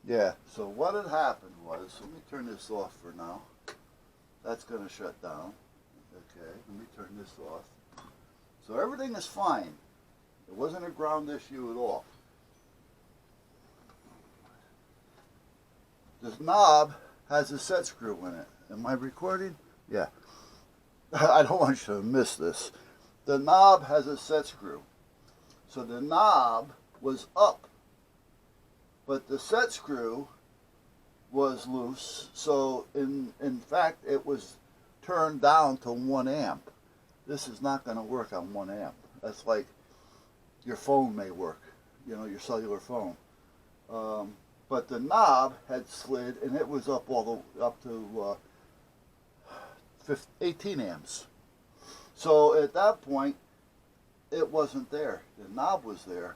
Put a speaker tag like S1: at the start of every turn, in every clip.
S1: Yeah, so what had happened was, let me turn this off for now. That's going to shut down. Okay, let me turn this off. So everything is fine. It wasn't a ground issue at all. This knob has a set screw in it. Am I recording? Yeah. I don't want you to miss this. The knob has a set screw. So the knob was up, but the set screw was loose. So in fact, it was turned down to 1 amp. This is not going to work on 1 amp. That's like your phone may work, you know, your cellular phone. But the knob had slid, and it was up up to 18 amps. So at that point, it wasn't there. The knob was there,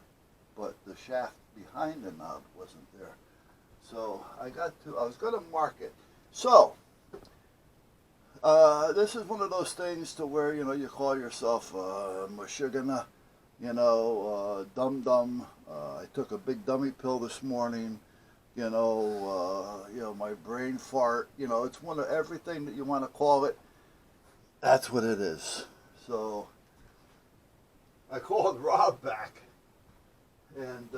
S1: but the shaft behind the knob wasn't there. So I was going to mark it. So this is one of those things to where, you know, you call yourself Mashigana, you know, dum-dum. I took a big dummy pill this morning. You know, my brain fart. You know, it's one of everything that you want to call it. That's what it is. So I called Rob back, and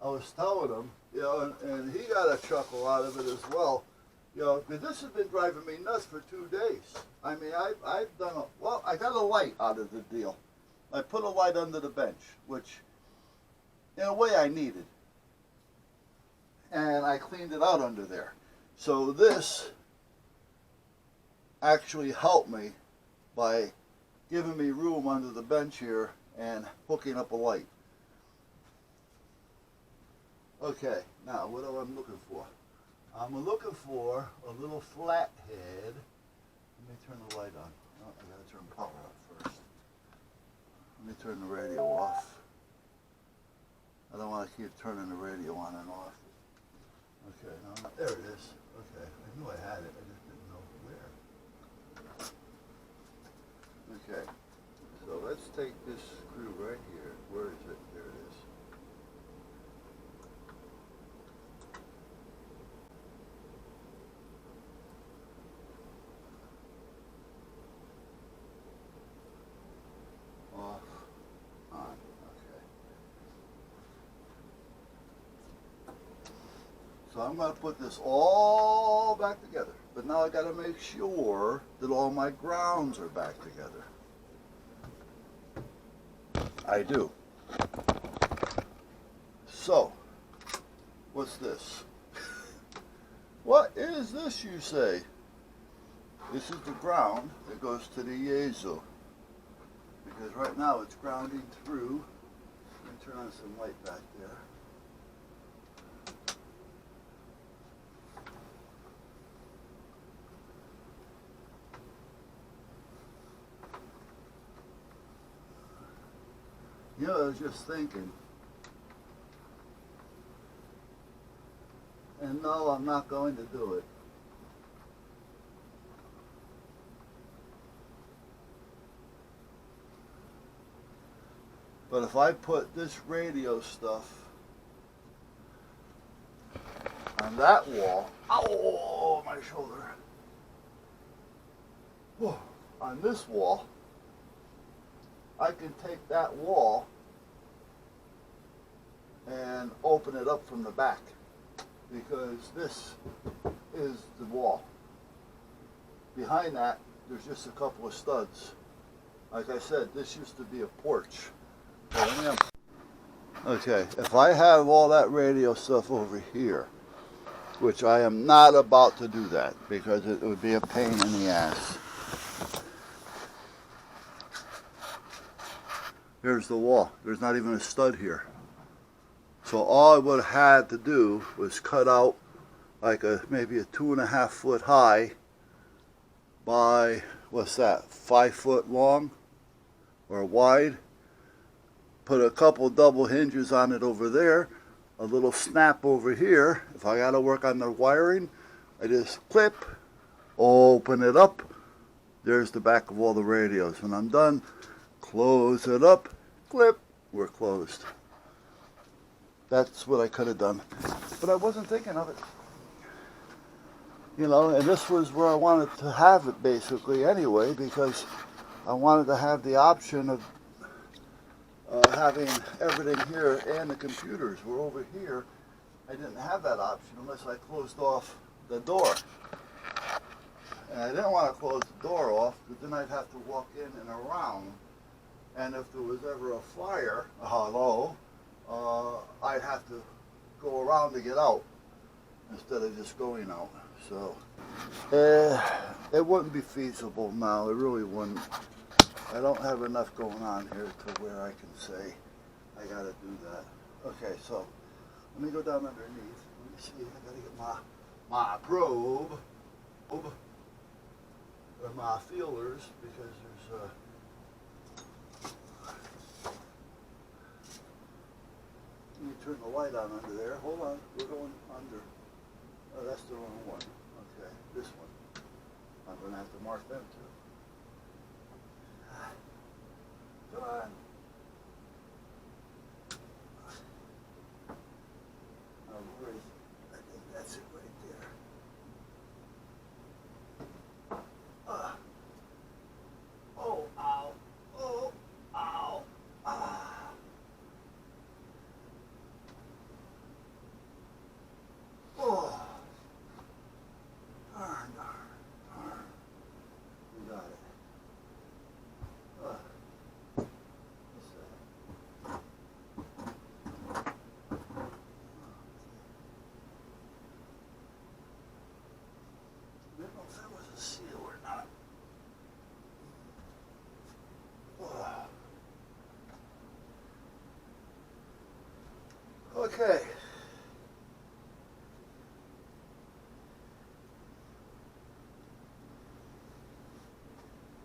S1: I was telling him, you know, and he got a chuckle out of it as well. You know, because this has been driving me nuts for 2 days. I mean, I've done I got a light out of the deal. I put a light under the bench, which in a way I needed. And I cleaned it out under there. So this actually helped me by giving me room under the bench here and hooking up a light. Okay, now what am I looking for? I'm looking for a little flat head. Let me turn the light on. Oh, I gotta turn power off first. Let me turn the radio off. I don't want to keep turning the radio on and off. Okay, now, there it is. Okay, I knew I had it, I just didn't know where. Okay, so let's take this screw right here. Where is it? There it is. Off, on, okay. So I'm going to put this all back together. But now I got to make sure that all my grounds are back together. I do. So, what's this? What is this, you say? This is the ground that goes to the Yaesu. Because right now it's grounding through. Let me turn on some light back there. You know, I was just thinking, and no, I'm not going to do it. But if I put this radio stuff on that wall, ow, my shoulder, whoa, on this wall, I can take that wall and open it up from the back, because this is the wall. Behind that, there's just a couple of studs. Like I said, this used to be a porch. Okay, if I have all that radio stuff over here, which I am not about to do that because it would be a pain in the ass. Here's the wall. There's not even a stud here. So all I would have had to do was cut out like maybe a 2.5 foot high by, what's that, 5 foot long or wide. Put a couple double hinges on it over there, a little snap over here. If I got to work on the wiring, I just clip, open it up. There's the back of all the radios. When I'm done, close it up, clip, we're closed. That's what I could have done. But I wasn't thinking of it. You know, and this was where I wanted to have it basically anyway, because I wanted to have the option of having everything here, and the computers were over here. I didn't have that option unless I closed off the door. And I didn't want to close the door off, because then I'd have to walk in and around. And if there was ever a fire, I'd have to go around to get out instead of just going out. So it wouldn't be feasible now. It really wouldn't. I don't have enough going on here to where I can say I got to do that. Okay, so let me go down underneath. Let me see. I got to get my probe or my feelers, because there's let me turn the light on under there. Hold on, we're going under. Oh, that's the wrong one. Okay, this one. I'm going to have to mark them too. Come on. Oh, where is it? I think that's it right there. Oh, ow. Oh, ow. Ah. Oh. Darn. You got it. Okay.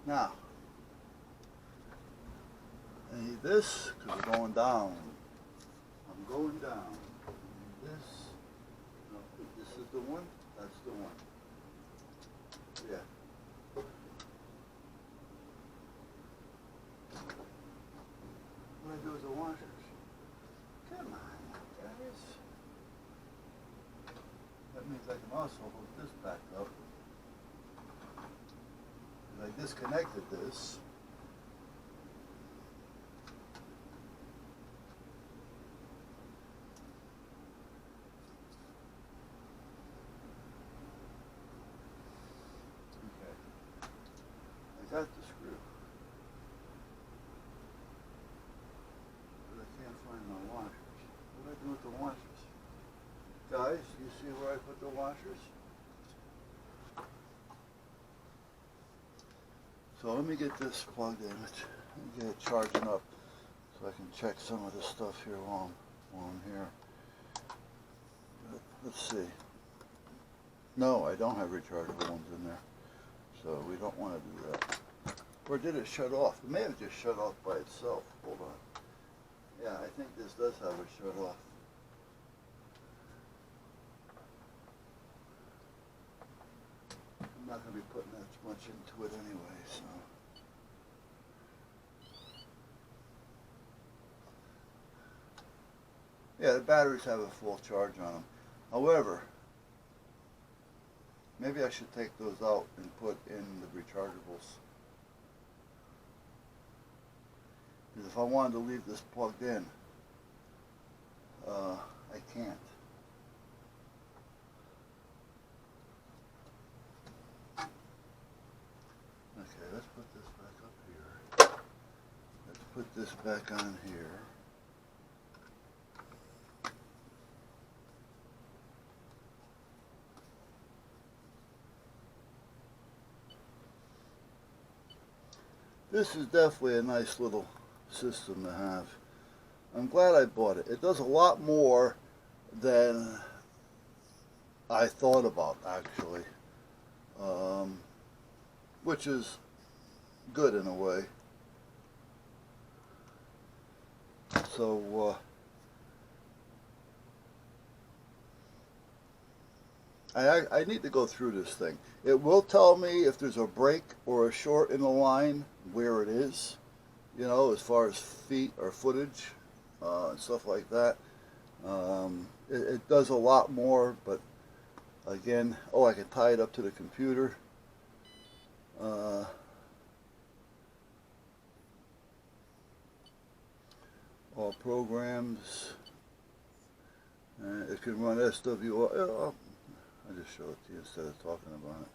S1: Now, I need this because we're going down. I'm going down. I need this. No, this is the one. That's the one. Yeah. What do I do with the washers? Come on, guys. That means I can also hook this back up. I disconnected this. Okay. I got the screw. But I can't find my washers. What do I do with the washers? Guys, you see where I put the washers? So let me get this plugged in and get it charging up so I can check some of the stuff here while I'm here. Let's see. No, I don't have rechargeable ones in there. So we don't want to do that. Or did it shut off? It may have just shut off by itself. Hold on. Yeah, I think this does have it shut off. I'm not going to be putting that much into it anyway, so. Yeah, the batteries have a full charge on them. However, maybe I should take those out and put in the rechargeables. Because if I wanted to leave this plugged in, I can't. Okay, let's put this back up here. Let's put this back on here. This is definitely a nice little system to have. I'm glad I bought it. It does a lot more than I thought about, actually, which is good in a way. So I need to go through this thing. It will tell me if there's a break or a short in the line, where it is, you know, as far as feet or footage and stuff like that. It does a lot more, but again, oh, I can tie it up to the computer. Uh, all programs. It can run SWR. I'll just show it to you instead of talking about it.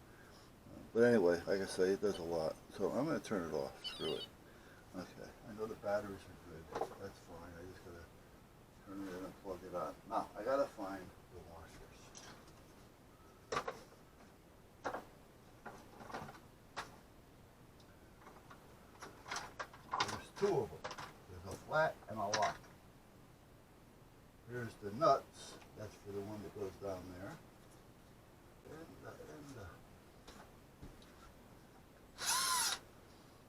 S1: But anyway, like I say, it does a lot. So I'm going to turn it off. Screw it. Okay. I know the batteries are good. That's fine. I just got to turn it in and plug it on. Now, I got to find the washers. There's two of them. There's a flat and a lock. Here's the nuts. That's for the one that goes down there.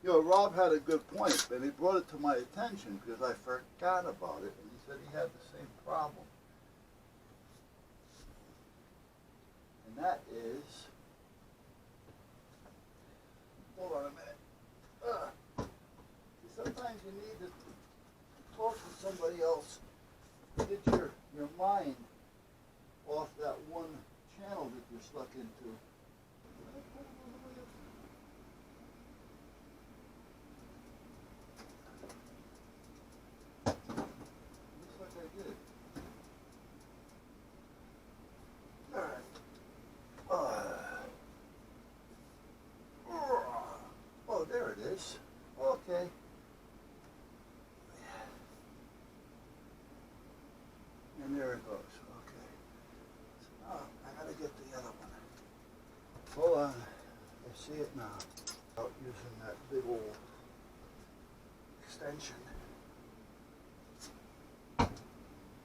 S1: You know, Rob had a good point, and he brought it to my attention because I forgot about it, and he said he had the same problem. And that is, hold on a minute. Sometimes you need to talk to somebody else to get your mind off that one channel that you're stuck into. Oh, there it is. Okay. And there it goes. Okay. So now I gotta get the other one. Hold on. I see it now. Out using that big old extension.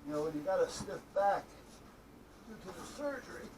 S1: You know, when you got a stiff back due to the surgery,